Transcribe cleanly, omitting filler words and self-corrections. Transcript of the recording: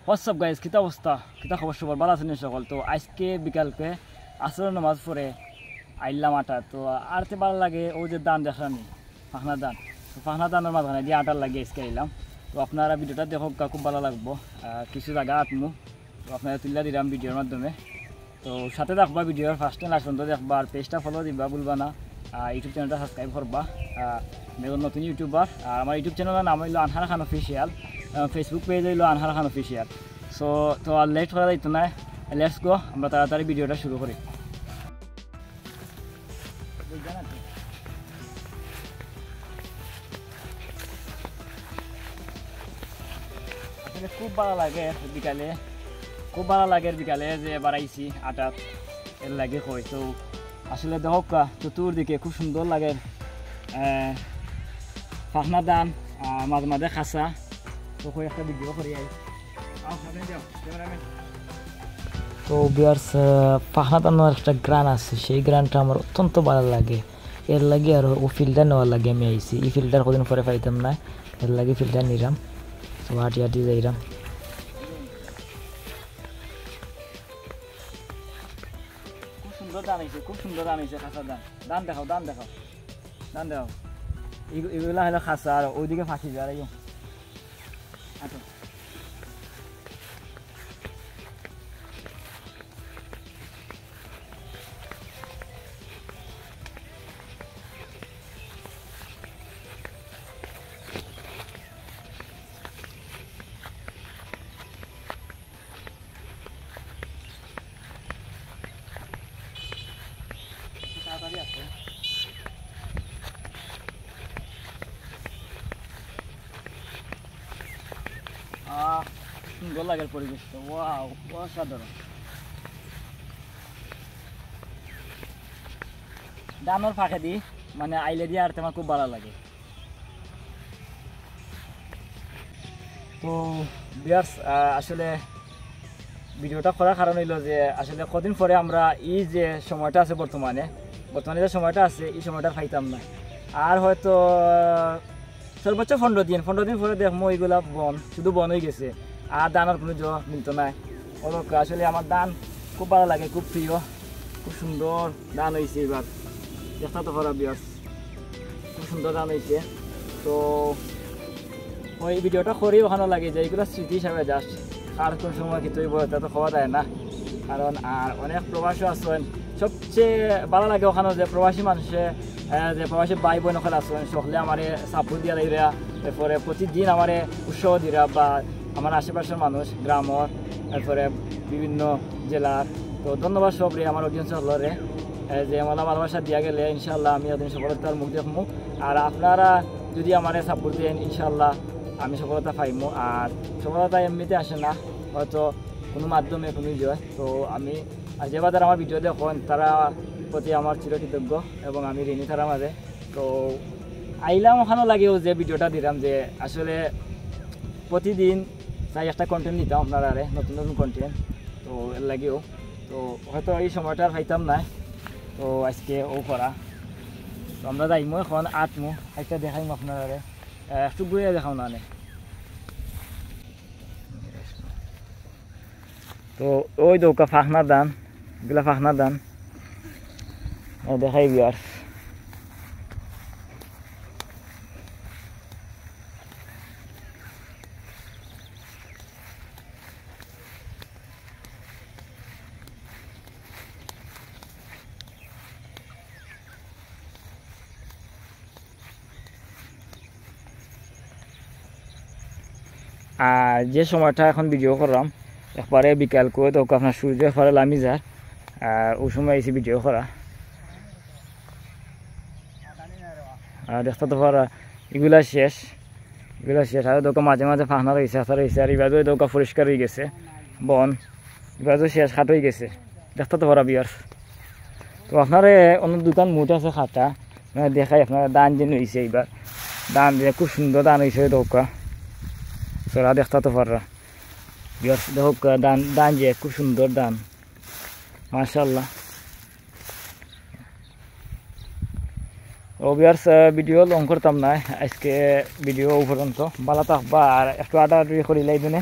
WhatsApp guys, কিতা অবস্থা, কিতা খবর সবার ভালো আছেন সকল। তো আজকে বিকালকে আসরের নামাজ পড়ে আইলাম আটা। তো আরতে ভালো লাগে ও যে দান দেখানি ফাঁকনা দান, তো ফাঁকনা দানের মাঝখানে দিয়ে আটার লাগিয়ে আজকে আইলাম। তো আপনারা ভিডিওটা দেখো, খুব ভালো লাগবো। কিছু জায়গা আটমু, তো আপনারা তুলে দিলাম ভিডিওর মাধ্যমে। তো সাথে দেখবা, ভিডিওর ফার্স্ট টাইম লাস্ট পর্যন্ত দেখবা, আর পেজটা ফলো দিবা ভুলবা না, ইউটিউব চ্যানেলটা সাবস্ক্রাইব করবা। দেখুন নতুন ইউটিউবার, আর আমার ইউটিউব চ্যানেলের নাম হইলো আনহার খান অফিসিয়াল, ফেসবুক পেজ হইলো আনহার খান অফিসিয়াল। সো তো আর লেট করা যাইতো না, লেটস গো, আমরা তাড়াতাড়ি ভিডিওটা শুরু করি। আসলে খুব ভালো লাগে বিকালে, খুব ভালো লাগে বিকালে যে বাড়াইছি আটাত এর লাগে কই। তো আসলে দেখো চতুর্দিকে খুব সুন্দর লাগে, ফাঁকনা দান, মাঝে মাঝে খাসা। তো কই একটা ভিডিও করি আই। তো বিয়ার্স, ফাঁকনা দানোর একটা গ্রান আছে, সেই গ্রানটা আমার অত্যন্ত ভালো লাগে। এর লাগে আর ও ফিল্টার নেওয়ার লাগে আমি আইছি। এই ফিল্টার কদিন পরে পাইতাম না, এর লাগে ফিল্টার নিলাম। তো হাঁটি হাঁটি যাইলাম। খুব সুন্দর দান হয়েছে, খুব সুন্দর দান হয়েছে, খাসা দান। দান দেখাও, দান দেখাও, দান দেখাও। এগুলা হলো খাসা, আর ওইদিকে ফাঁসি যায়। আচ্ছা, তাড়াতাড়ি আসো। সুন্দর লাগে পরিবেশটা, ওয়াও, অসাধারণ। দানোর ফাঁকে দি মানে আইলে দিয়ে আর তোমার খুব ভালো লাগে। তো বিয়ার্স, আসলে ভিডিওটা করার কারণ হইলো যে আসলে কদিন পরে আমরা এই যে সময়টা আছে বর্তমানে যে সময়টা আছে, এই সময়টা পাইতাম না। আর হয়তো সর্বোচ্চ 15 দিন পরে দেখবো এইগুলা বন, শুধু বন হয়ে গেছে, আর দানের কোনো জল মিলতো না। আসলে আমার দান খুব ভালো লাগে, খুব প্রিয়, খুব সুন্দর দান হয়েছে এবার। দেখা তো করা বিয়ার্স, খুব সুন্দর দান হয়েছে। তো ওই ভিডিওটা করেই ওখানে লাগে যে এইগুলো স্মৃতি হিসাবে জাস্ট, আর কোন সময় কিন্তু এটা তো খাওয়া যায় না। কারণ আর অনেক প্রবাসী আছেন, সবচেয়ে ভালো লাগে ওখানে যে প্রবাসী মানুষে, যে প্রবাসী ভাই বোন ওখানে আছেন, সকলে আমার সাপোর্ট দিয়া দিরা, এরপরে প্রতিদিন আমার উৎসাহ দিরা, বা আমার আশেপাশের মানুষ গ্রামর, এরপরে বিভিন্ন জেলার। তো ধন্যবাদ সবরে আমার অডিয়েন্স হলরে, যে আমার ভালোবাসা দিয়া গেলে ইনশাল্লাহ আমি একদিন সফলতার মুখ দেখবো। আর আপনারা যদি আমার সাপোর্ট দেন ইনশাল্লাহ আমি সফলতা পাইমো। আর সফলতা এমনিতে আসে না, হয়তো কোনো মাধ্যমে কোনো জয়। তো আমি যে বাজার আমার ভিডিও দেখুন তারা প্রতি আমার চিরকৃতজ্ঞ, এবং আমি ঋণী তারা মাঝে। তো আইলাম ওখানেও লাগেও যে ভিডিওটা দিলাম, যে আসলে প্রতিদিন চাই একটা কন্টেন্ট দিতাম আপনারা, নতুন নতুন কন্টেন্ট। তো এর লাগেও তো হয়তো এই সময়টা আর পাইতাম না, তো আজকে ও করা। তো আমরা যাইমো এখন আটমো, একটা দেখাইমো আপনারা, একটু ঘুরে দেখাও না। তো ওই দৌকা ফাঁকনা দান, এগুলা ফাঁকনা দান দেখাই বিয়ার্স। আর যে সময়টা এখন ভিডিও করলাম একবারে বিকাল করে, তো আপনার সূর্য একবারে লামি যার, আর ওই সময় এসে ভিডিও করা। আর দেখতে তো পারা এগুলা শেষ, আর দোকা মাঝে মাঝে ফাঁকনা রয়েছে, আশা রয়েছে। আর এবার দোকা পরিষ্কার হয়ে গেছে, বন এবার শেষ, খাট হয়ে গেছে, দেখতে তো পারা বিয়ার্স। তো আপনার অন্য দোকান মুঠ আছে খাটা, দেখাই আপনার দান যে হয়েছে এইবার, দান দিয়ে খুব সুন্দর দান হয়েছে দোকা, তোরা দেখতে তো পারা বিয়ার্স। দেখো দান যে খুব সুন্দর দান, মাশাআল্লাহ। ভিউয়ার্স ভিডিও লং করতাম না আজকে, ভিডিও পর্যন্ত ভালো থাকবা আর একটু আটা করি লাইবেনে।